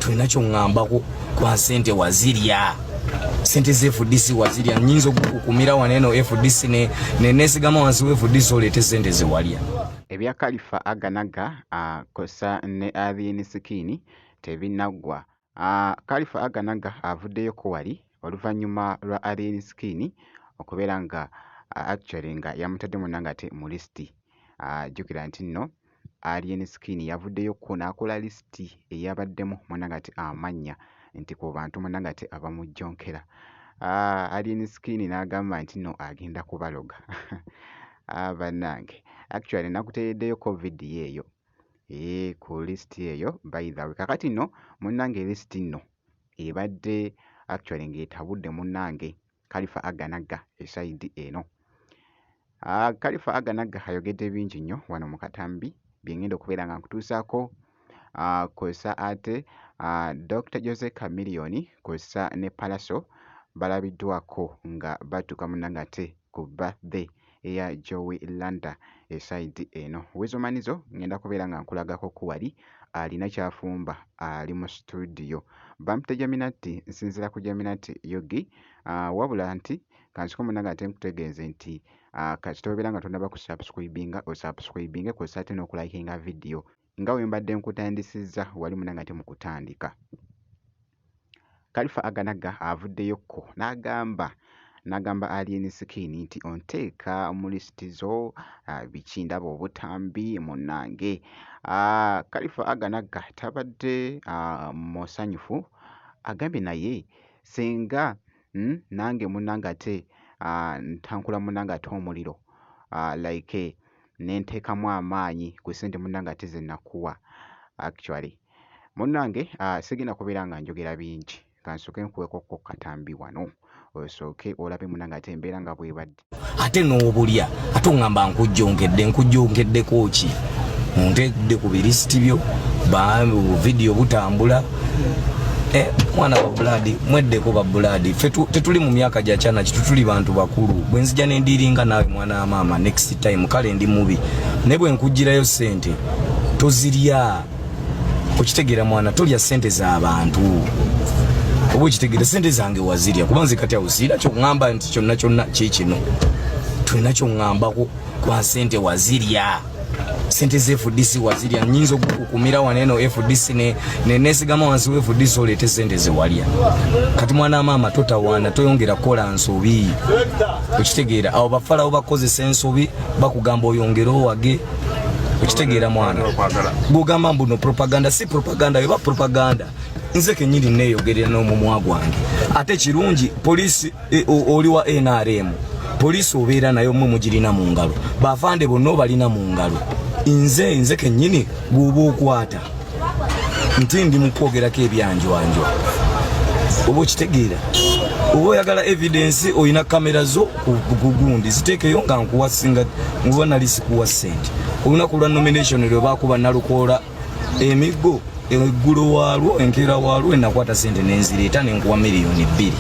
tulinacho ngambako kwa sente wazirya sente ze FDC wazirya nyinzo kukumira waneno FDC ne nesigama wansi FDC olete sente ze walya. Ebya Khalifa Aganaga kosa ne Alien Skin tebinagwa. Khalifa Aganaga avuddeyo ko wali oluvannyuma lwa Alien Skin okubeera nga actually nga yamutadde munangate mu listi. Jukira nti nno Alien Skin yavuddeyo ko n'akola listi eyabaddemu munangate amanya nti ku bantu munangate abamujjonkera. Alien Skin n'agamba nti nno agenda kubaloga. Bannange actually nakuteeddeyo COVID yeeyo ku list eyo by the way. Kakati nno munnange list nno ebadde actually ng'etabudde munnange Khalifa Aganaga eside eno. Khalifa Aganaga ayogedde bingi nnyo wano mu katambi byengenda okubeera nga nkutuusaako. Kosa ate Dr. Jose Chameleone kosa ne Palaso balabiddwako nga batuuka munnangate ku birthday eya Joey Landa eside eno. Wezomanizo ngenda kubeera nga nkulagako ku wali alina kyafumba ali mu studio. Bampita Jaminati nsinzira ku Jaminati Yogi wabula nti kansiko munangate nkutegeeze nti kasitobera nga tonaba kusubscribinga osubscribinge kosa ate n'okulakinga video nga we mbadde nkutandisizza wali munangate mu kutandika. Khalifa Aganaga avuddeyo ko n'agamba Alien Skin nti onteeka mu listi zo biki ndaba obutambi munnange. Khalifa Aganaga tabadde musanyufu, agambye naye senga nange munnangate ntankula munnangate omuliro like nenteekamu amaanyi ku ssente munnangate ze nakuwa. Actually munnange sigenda kubeera nga njogera bingi, kansooke nkuwekoko katambi wano osooke olabe munnangate embeera nga bwebadde. Ate n'obulya ate ngamba nkujjonkedde koki ntegudde ku birisiti byo video butambula. Mwana wa Buladi mweddeko ba Buladi tetuli mu myaka gya kyana kitutuli bantu bakulu. Bwenzija nendiringa nawe mwana wa mama next time kale ndi mubi ne bwe nkujirayo sente tozirya. Okitegera mwana tolya sente za bantu. Obo kitegera sente zange wazirya kubanze kati awusira kyo ngamba nti kyonna kikino tulinacho ngambako kwa sente wazirya sente ze FDC wazirya nyinzo kukumira waneno FDC ne nesigama wansi FDC olete sente ze walya. Kati mwana mama totawana toyongera kola nsobi. Okitegera abo bafalawo bakozesa ensobi bakugamba oyongera wage. Okitegera mwana bugamba mbuno propaganda si propaganda yoba propaganda. Nze kenyini neyogerera n'omumwa gwange. Ate kirungi polisi oli wa NRM polisi obeera nayo mwe mugirina mu ngalo bafande bonna balina mu ngalo. Nze kenyini bw'oba okwata nti ndi mu kwogerako ebyanjwanjwa oba okitegeera. Oba oyagala evidence oyina kamera zo ku gundi ziteekeyo nga nkuwasinga muba nali sikuwa ssente. Olunaku lwa nomination lwe baakuba nalukoola emiggo eggulo waalwo enkeera waalwo enakwata sente nenzireeta nenkuwa $2,000,000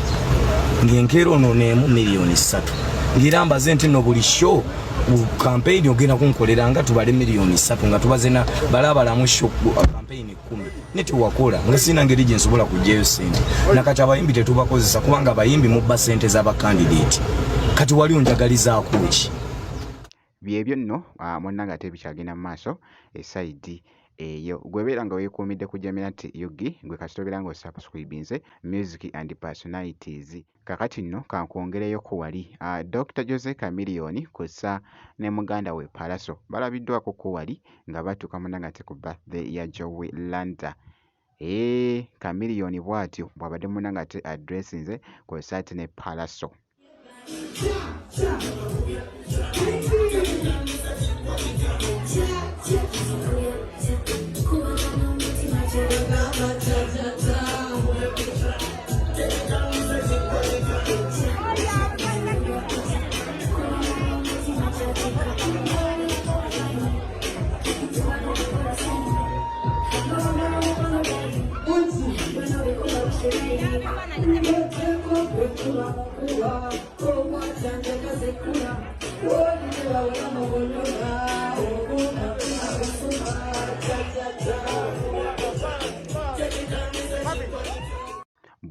ng'enkeera ono neemu $3,000,000 ngiramba ze nti no buli show campaign ogenda kunkolera nga tubale $3,000,000 nga tubaze balabalamu show campaign 10 neti wakola nga sina ngeri gye nsobola kujjayo sente nakati abayimbi tetubakozesa kubanga abayimbi mubba sente z'abakandidate. Kati wali onjagalizaako ki? Byebyo nno munnange ate bikyagenda mu maaso esayidi eyo. Gwebeera nga weekuumidde ku Jaminati Yogi gwe kasitobera nga osubscribinze music and personalities. Kakati nno kankwongereyo ku wali Dr. Jose Chameleone kosa ne muganda we Palaso balabiddwako ku wali nga batuuka munnangate ku birthday ya Joey Landa. Chameleone bw'atyo bw'abadde munnangate addressinze kosa ate ne Palaso.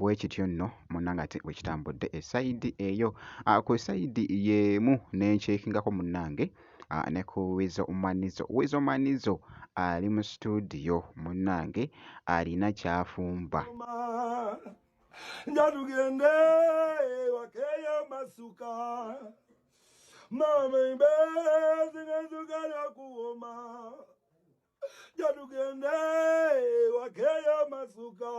bwe kityo nno munnange ate bwe kitambudde esayidi eyo. Ku sayidi y'emu ne nkyekingako munnange ne ku Weasel Manizo. Weasel Manizo ali mu studio munnange alina ky'afumba. Njatugende wakeya masuka mama imbezi ngezugala kuoma njatugende wakeya masuka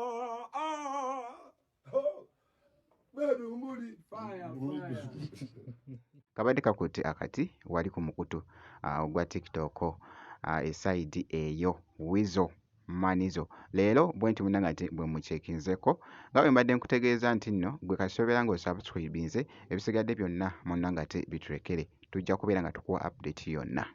bedumuli fire kabadde kakutte akati wali ku mukutu ogwa TikTok esayidi eyo Weasel Manizo. Leero bwe nti munnange ate bwe mukyekinzeko nga bwe mbadde nkutegeeza nti nno gwe kasobeera ng'osubscribinze ebisigadde byonna munnange ate biturekere tujja kubeera nga tukuwa update yonna.